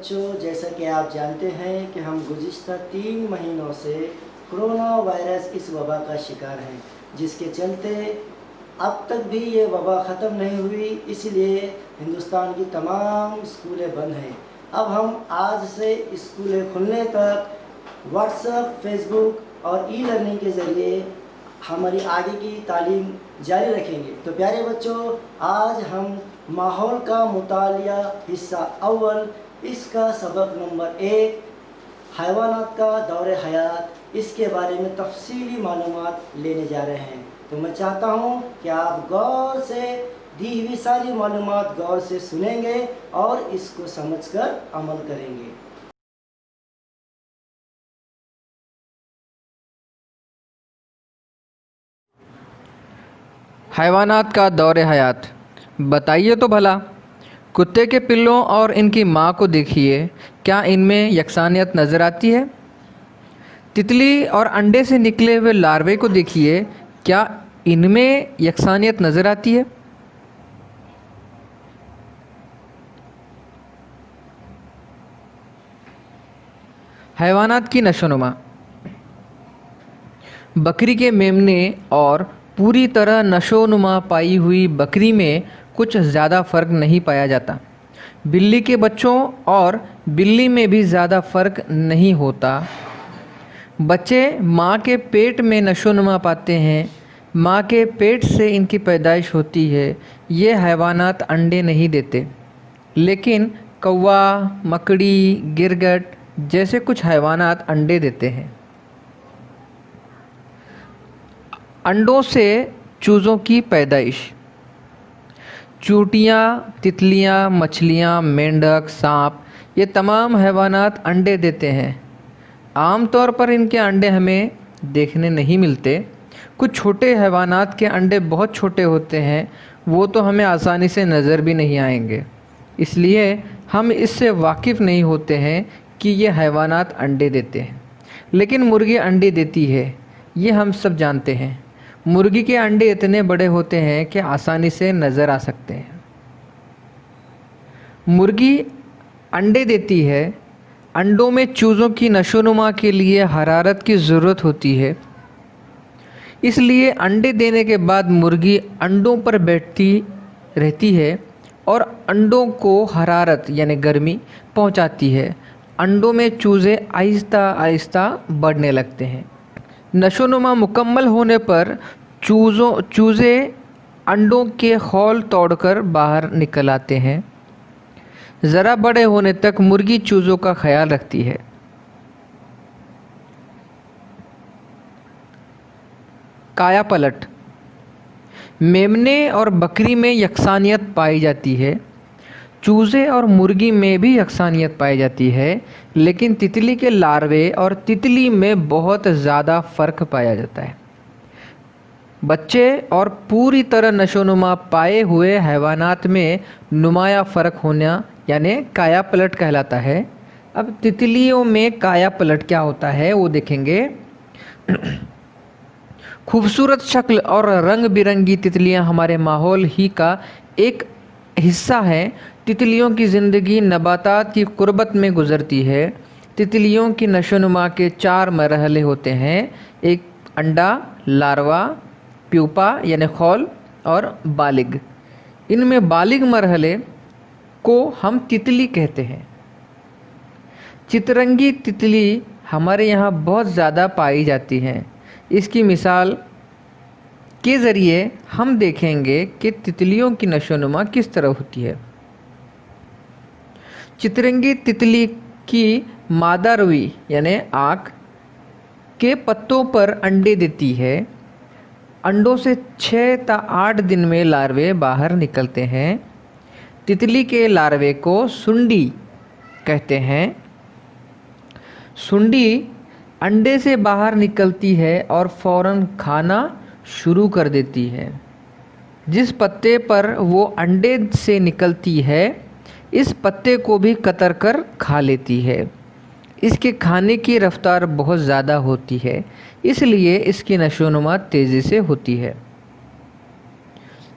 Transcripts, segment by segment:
بچوں، جیسا کہ آپ جانتے ہیں کہ ہم گزشتہ 3 مہینوں سے کرونا وائرس اس وبا کا شکار ہیں، جس کے چلتے اب تک بھی یہ وبا ختم نہیں ہوئی، اس لیے ہندوستان کی تمام اسکولیں بند ہیں۔ اب ہم آج سے اسکولیں کھلنے تک واٹس ایپ، فیس بک اور ای لرننگ کے ذریعے ہماری آگے کی تعلیم جاری رکھیں گے۔ تو پیارے بچوں، آج ہم ماحول کا مطالعہ حصہ اول، اس کا سبق نمبر 1، حیوانات کا دور حیات، اس کے بارے میں تفصیلی معلومات لینے جا رہے ہیں۔ تو میں چاہتا ہوں کہ آپ غور سے دی ہوئی ساری معلومات غور سے سنیں گے اور اس کو سمجھ کر عمل کریں گے۔ حیوانات کا دور حیات، بتائیے تو بھلا، کتے کے پلوں اور ان کی ماں کو دیکھیے، کیا ان میں یکسانیت نظر آتی ہے؟ تتلی اور انڈے سے نکلے ہوئے لاروے کو دیکھیے، کیا ان میں یکسانیت نظر آتی ہے؟ حیوانات کی نشو و نما۔ بکری کے میمنے اور پوری طرح نشو و نما پائی ہوئی بکری میں کچھ زیادہ فرق نہیں پایا جاتا۔ بلی کے بچوں اور بلی میں بھی زیادہ فرق نہیں ہوتا۔ بچے ماں کے پیٹ میں نشو و نما پاتے ہیں، ماں کے پیٹ سے ان کی پیدائش ہوتی ہے۔ یہ حیوانات انڈے نہیں دیتے، لیکن کوا، مکڑی، گرگٹ جیسے کچھ حیوانات انڈے دیتے ہیں۔ انڈوں سے چوزوں کی پیدائش۔ چیونٹیاں، تتلیاں، مچھلیاں، مینڈک، سانپ، یہ تمام حیوانات انڈے دیتے ہیں۔ عام طور پر ان کے انڈے ہمیں دیکھنے نہیں ملتے۔ کچھ چھوٹے حیوانات کے انڈے بہت چھوٹے ہوتے ہیں، وہ تو ہمیں آسانی سے نظر بھی نہیں آئیں گے، اس لیے ہم اس سے واقف نہیں ہوتے ہیں کہ یہ حیوانات انڈے دیتے ہیں۔ لیکن مرغی انڈے دیتی ہے، یہ ہم سب جانتے ہیں۔ مرغی کے انڈے اتنے بڑے ہوتے ہیں کہ آسانی سے نظر آ سکتے ہیں۔ مرغی انڈے دیتی ہے۔ انڈوں میں چوزوں کی نشو و نما کے لیے حرارت کی ضرورت ہوتی ہے، اس لیے انڈے دینے کے بعد مرغی انڈوں پر بیٹھتی رہتی ہے اور انڈوں کو حرارت یعنی گرمی پہنچاتی ہے۔ انڈوں میں چوزے آہستہ آہستہ بڑھنے لگتے ہیں۔ نشو و نما مکمل ہونے پر چوزے انڈوں کے خول توڑ کر باہر نکل آتے ہیں۔ ذرا بڑے ہونے تک مرغی چوزوں کا خیال رکھتی ہے۔ کایا پلٹ۔ میمنے اور بکری میں یکسانیت پائی جاتی ہے، چوزے اور مرغی میں بھی یکسانیت پائی جاتی ہے، لیکن تتلی کے لاروے اور تتلی میں بہت زیادہ فرق پایا جاتا ہے۔ بچے اور پوری طرح نشو و نما پائے ہوئے حیوانات میں نمایاں فرق ہونا یعنی کایا پلٹ کہلاتا ہے۔ اب تتلیوں میں کایا پلٹ کیا ہوتا ہے وہ دیکھیں گے۔ خوبصورت شکل اور رنگ برنگی تتلیاں ہمارے ماحول ہی کا ایک حصہ ہیں۔ تتلیوں کی زندگی نباتات کی قربت میں گزرتی ہے۔ تتلیوں کی نشو و نما کے 4 مرحلے ہوتے ہیں: ایک انڈا، لاروا، پیوپا یعنی خول اور بالغ۔ ان میں بالغ مرحلے کو ہم تتلی کہتے ہیں۔ چترنگی تتلی ہمارے یہاں بہت زیادہ پائی جاتی ہیں۔ اس کی مثال کے ذریعے ہم دیکھیں گے کہ تتلیوں کی نشو و نما کس طرح ہوتی ہے۔ چترنگی تتلی کی مادہ روئی یعنی آنکھ کے پتوں پر انڈے دیتی ہے۔ انڈوں سے 6 تا 8 دن میں لاروے باہر نکلتے ہیں۔ تتلی کے لاروے کو سنڈی کہتے ہیں۔ سنڈی انڈے سے باہر نکلتی ہے اور فوراً کھانا شروع کر دیتی ہے۔ جس پتے پر وہ انڈے سے نکلتی ہے، اس پتے کو بھی قطر کر کھا لیتی ہے۔ اس کے کھانے کی رفتار بہت زیادہ ہوتی ہے، اس لیے اس کی نشو و نما تیزی سے ہوتی ہے۔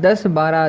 10-12